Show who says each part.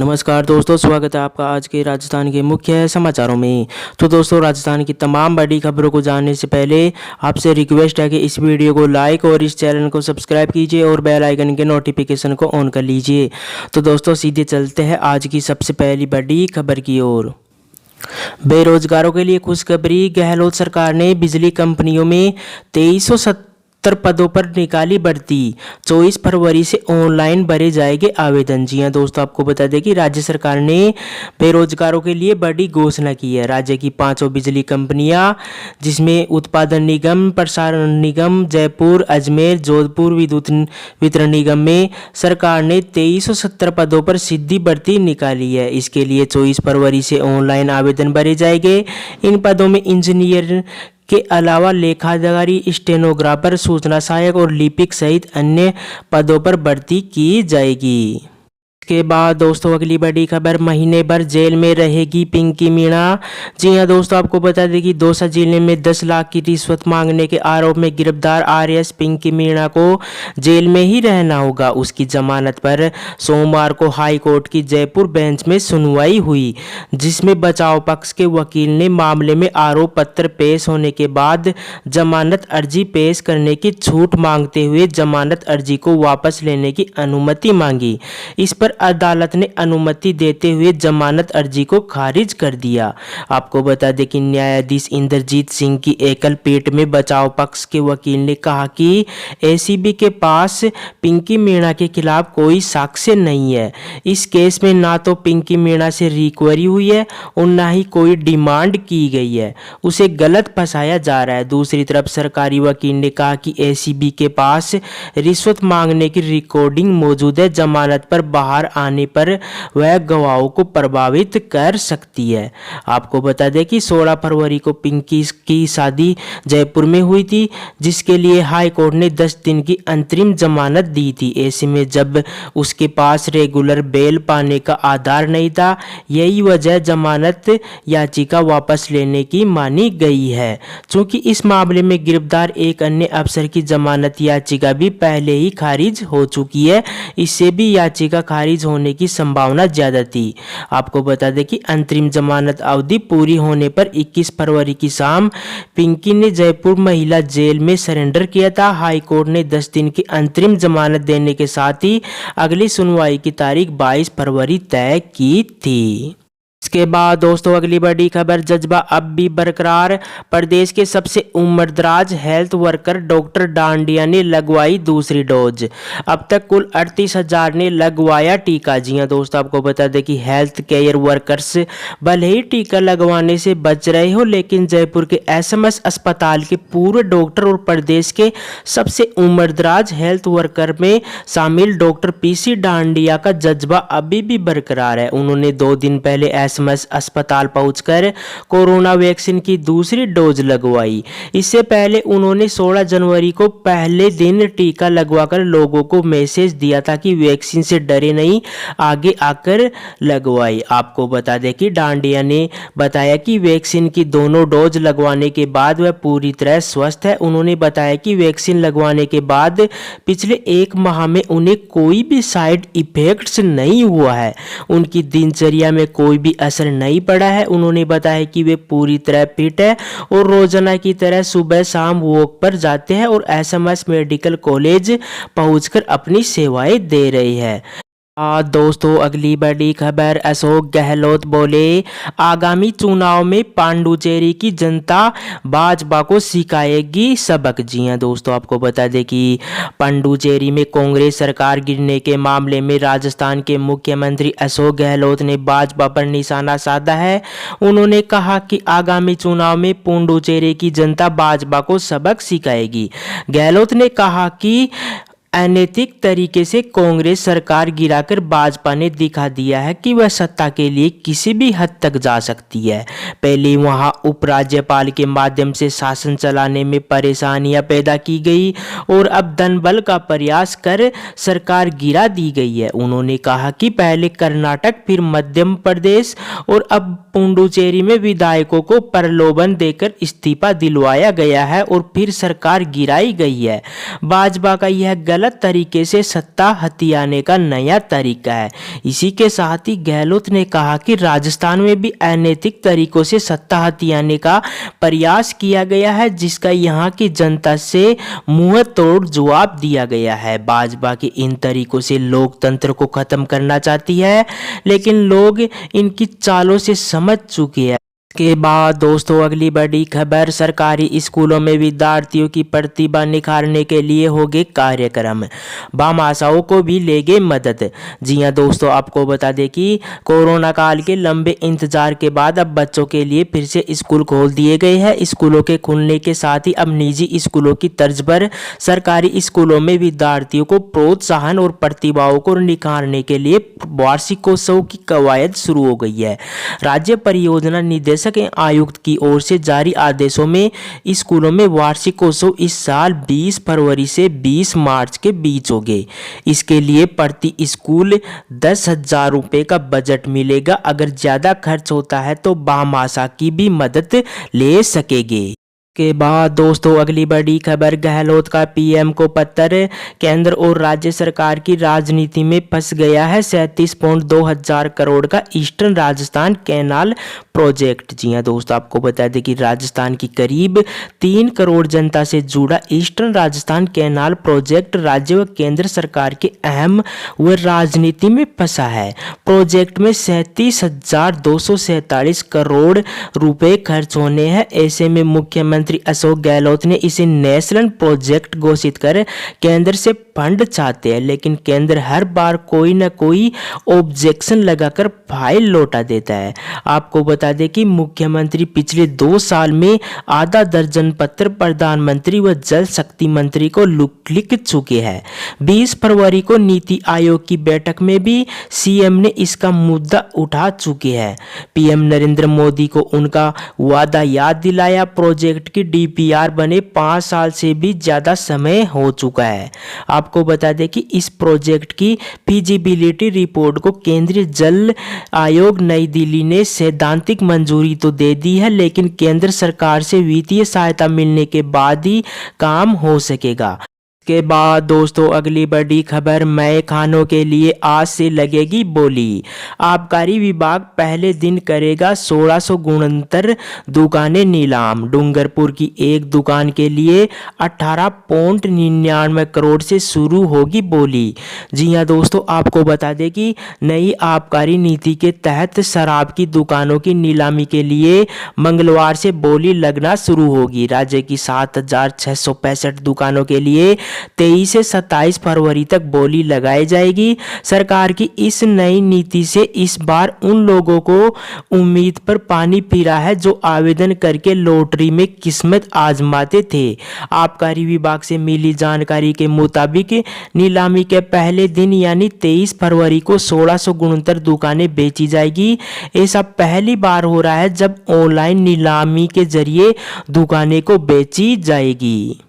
Speaker 1: नमस्कार दोस्तों, स्वागत है आपका आज के राजस्थान के मुख्य समाचारों में। तो दोस्तों, राजस्थान की तमाम बड़ी खबरों को जानने से पहले आपसे रिक्वेस्ट है कि इस वीडियो को लाइक और इस चैनल को सब्सक्राइब कीजिए और बेल आइकन के नोटिफिकेशन को ऑन कर लीजिए। तो दोस्तों, सीधे चलते हैं आज की सबसे पहली बड़ी खबर की ओर। बेरोजगारों के लिए खुशखबरी, गहलोत सरकार ने बिजली कंपनियों में 2370 पदों पर निकाली भर्ती। 24 फरवरी से ऑनलाइन भरे जाएंगे आवेदन। जी हां दोस्तों, आपको बता दें कि राज्य सरकार ने बेरोजगारों के लिए बड़ी घोषणा की है। राज्य की 5 बिजली कंपनियां, जिसमें उत्पादन निगम, प्रसारण निगम, जयपुर, अजमेर, जोधपुर विद्युत वितरण निगम में सरकार ने 2370 पदों पर सीधी भर्ती निकाली है। इसके लिए 24 फरवरी से ऑनलाइन आवेदन भरे जाएंगे। इन पदों में इंजीनियर के अलावा लेखाधिकारी, स्टेनोग्राफर, सूचना सहायक और लिपिक सहित अन्य पदों पर भर्ती की जाएगी। इसके बाद दोस्तों, अगली बड़ी खबर, महीने भर जेल में रहेगी पिंकी मीणा। जी हां दोस्तों, आपको बता दें कि दौसा जिले में 10 लाख की रिश्वत मांगने के आरोप में गिरफ्तार आरएएस पिंकी मीणा को जेल में ही रहना होगा। उसकी जमानत पर सोमवार को हाई कोर्ट की जयपुर बेंच में सुनवाई हुई, जिसमें बचाव पक्ष के वकील ने मामले में आरोप पत्र पेश होने के बाद जमानत अर्जी पेश करने की छूट मांगते हुए जमानत अर्जी को वापस लेने की अनुमति मांगी। इस पर अदालत ने अनुमति देते हुए जमानत अर्जी को खारिज कर दिया। आपको बता दें कि न्यायाधीश इंद्रजीत सिंह की एकल पीठ में बचाव पक्ष के वकील ने कहा कि एसीबी के पास पिंकी मीणा के खिलाफ कोई साक्ष्य नहीं है। इस केस में ना तो पिंकी मीणा से रिकवरी हुई है और ना ही कोई डिमांड की गई है। उसे गलत फंसाया जा रहा है। दूसरी तरफ सरकारी वकील ने कहा कि एसीबी के पास रिश्वत मांगने की रिकॉर्डिंग मौजूद है। जमानत पर बाहर आने पर वह गवाहों को प्रभावित कर सकती है। आपको बता दें कि 16 फरवरी को पिंकी की शादी जयपुर में हुई थी, जिसके लिए हाई कोर्ट ने 10 दिन की अंतरिम जमानत दी थी। ऐसे में जब उसके पास रेगुलर बेल पाने का आधार नहीं था, यही वजह जमानत याचिका वापस लेने की मानी गई है। चूंकि इस मामले में गिरफ्तार एक अन्य अफसर की जमानत याचिका भी पहले ही खारिज हो चुकी है, इससे भी याचिका खारिज होने की संभावना ज्यादा थी। आपको बता दें कि अंतरिम जमानत अवधि पूरी होने पर 21 फरवरी की शाम पिंकी ने जयपुर महिला जेल में सरेंडर किया था। हाई कोर्ट ने 10 दिन की अंतरिम जमानत देने के साथ ही अगली सुनवाई की तारीख 22 फरवरी तय की थी। इसके बाद दोस्तों, अगली बड़ी खबर, जज्बा अब भी बरकरार। प्रदेश के सबसे उम्रदराज हेल्थ वर्कर डॉक्टर डांडिया ने लगवाई दूसरी डोज। अब तक कुल 38,000 ने लगवाया टीका। जी हां दोस्तों, आपको बता दें कि हेल्थ केयर वर्कर्स भले ही टीका लगवाने से बच रहे हो, लेकिन जयपुर के एसएमएस अस्पताल के पूर्व डॉक्टर और प्रदेश के सबसे उम्रदराज हेल्थ वर्कर में शामिल डॉक्टर पीसी डांडिया का जज्बा अभी भी बरकरार है। उन्होंने 2 दिन पहले एसएमएस अस्पताल पहुंचकर कोरोना वैक्सीन की दूसरी डोज लगवाई। इससे पहले उन्होंने 16 जनवरी को पहले दिन टीका लगवाकर लोगों को मैसेज दिया था कि वैक्सीन से डरे नहीं, आगे आकर लगवाई। आपको बता दें कि डांडिया ने बताया कि वैक्सीन की दोनों डोज लगवाने के बाद वह पूरी तरह स्वस्थ है। उन्होंने बताया कि वैक्सीन लगवाने के बाद पिछले 1 माह में उन्हें कोई भी साइड इफेक्ट्स नहीं हुआ है। उनकी दिनचर्या में कोई भी असर नहीं पड़ा है। उन्होंने बताया कि वे पूरी तरह फिट है और रोजाना की तरह सुबह शाम वॉक पर जाते हैं और एसएमएस मेडिकल कॉलेज पहुंचकर अपनी सेवाएं दे रहे हैं। दोस्तों, अगली बड़ी खबर, अशोक गहलोत बोले आगामी चुनाव में पांडुचेरी की जनता भाजपा को सिखाएगी सबक। जी हां दोस्तों, आपको बता दें कि पांडुचेरी में कांग्रेस सरकार गिरने के मामले में राजस्थान के मुख्यमंत्री अशोक गहलोत ने भाजपा पर निशाना साधा है। उन्होंने कहा कि आगामी चुनाव में पांडुचेरी की जनता भाजपा को सबक सिखाएगी। गहलोत ने कहा कि अनैतिक तरीके से कांग्रेस सरकार गिराकर भाजपा ने दिखा दिया है कि वह सत्ता के लिए किसी भी हद तक जा सकती है। पहले वहां उपराज्यपाल के माध्यम से शासन चलाने में परेशानियां पैदा की गई और अब धनबल का प्रयास कर सरकार गिरा दी गई है। उन्होंने कहा कि पहले कर्नाटक, फिर मध्य प्रदेश और अब पुडुचेरी में विधायकों को प्रलोभन देकर इस्तीफा दिलवाया गया है और फिर सरकार गिराई गई है। भाजपा का यह गलत गलत तरीके से सत्ता हथियाने का नया तरीका है। इसी के साथ ही गहलोत ने कहा कि राजस्थान में भी अनैतिक तरीकों से सत्ता हथियाने का प्रयास किया गया है, जिसका यहाँ की जनता से मुंह तोड़ जवाब दिया गया है। भाजपा के इन तरीकों से लोकतंत्र को खत्म करना चाहती है, लेकिन लोग इनकी चालों से समझ चुके हैं। के बाद दोस्तों अगली बड़ी खबर, सरकारी स्कूलों में विद्यार्थियों की प्रतिभा निखारने के लिए होंगे कार्यक्रम, भामाशाहों को भी लेंगे मदद। जी हां दोस्तों, आपको बता दें कि कोरोना काल के लंबे इंतजार के बाद अब बच्चों के लिए फिर से स्कूल खोल दिए गए हैं। स्कूलों के खुलने के साथ ही अब निजी स्कूलों की तर्ज पर सरकारी स्कूलों में विद्यार्थियों को प्रोत्साहन और प्रतिभाओं को निखारने के लिए वार्षिकोत्सव की कवायद शुरू हो गई है। राज्य परियोजना निदेशक आयुक्त की ओर से जारी आदेशों में स्कूलों में वार्षिकोत्सव इस साल 20 फरवरी से 20 मार्च के बीच होंगे। इसके लिए प्रति स्कूल 10,000 रुपये का बजट मिलेगा। अगर ज्यादा खर्च होता है तो भामाशाह की भी मदद ले सकेंगे। के बाद दोस्तों अगली बड़ी खबर, गहलोत का पीएम को पत्र, केंद्र और राज्य सरकार की राजनीति में फंस गया है 37.2 करोड़ का ईस्टर्न राजस्थान कैनाल प्रोजेक्ट। जी हां दोस्तों, आपको बता दें कि राजस्थान की करीब 3 करोड़ जनता से जुड़ा ईस्टर्न राजस्थान कैनाल प्रोजेक्ट राज्य व केंद्र सरकार के अहम व राजनीति में फंसा है। प्रोजेक्ट में 37,247 करोड़ रुपए खर्च होने हैं। ऐसे में मुख्यमंत्री अशोक गहलोत ने इसे नेशनल प्रोजेक्ट घोषित कर केंद्र से फंड चाहते हैं, लेकिन केंद्र हर बार कोई न कोई ऑब्जेक्शन लगाकर फाइल लौटा देता है। आपको बता दें कि मुख्यमंत्री पिछले 2 साल में आधा दर्जन पत्र प्रधानमंत्री व जल शक्ति मंत्री को लिख चुके हैं। 20 फरवरी को नीति आयोग की बैठक में भी सीएम ने इसका मुद्दा उठा चुके हैं। पीएम नरेंद्र मोदी को उनका वादा याद दिलाया। प्रोजेक्ट की डीपीआर बने 5 साल से भी ज्यादा समय हो चुका है। आपको बता दें कि इस प्रोजेक्ट की फीजिबिलिटी रिपोर्ट को केंद्रीय जल आयोग नई दिल्ली ने सैद्धांतिक मंजूरी तो दे दी है, लेकिन केंद्र सरकार से वित्तीय सहायता मिलने के बाद ही काम हो सकेगा। के बाद दोस्तों अगली बड़ी खबर, नए खानों के लिए आज से लगेगी बोली। आबकारी विभाग पहले दिन करेगा 1600 गुणंतर दुकानें नीलाम। डूंगरपुर की एक दुकान के लिए 18.99 करोड़ से शुरू होगी बोली। जी हां दोस्तों, आपको बता दें कि नई आबकारी नीति के तहत शराब की दुकानों की नीलामी के लिए मंगलवार से बोली लगना शुरू होगी। राज्य की 7,665 दुकानों के लिए 23 से 27 फरवरी तक बोली लगाई जाएगी। सरकार की इस नई नीति से इस बार उन लोगों को उम्मीद पर पानी फिर रहा है जो आवेदन करके लॉटरी में किस्मत आजमाते थे। आबकारी विभाग से मिली जानकारी के मुताबिक नीलामी के पहले दिन यानी 23 फरवरी को 1600 गुणंतर दुकानें बेची जाएगी। ऐसा पहली बार हो रहा है जब ऑनलाइन नीलामी के जरिए दुकानें को बेची जाएगी।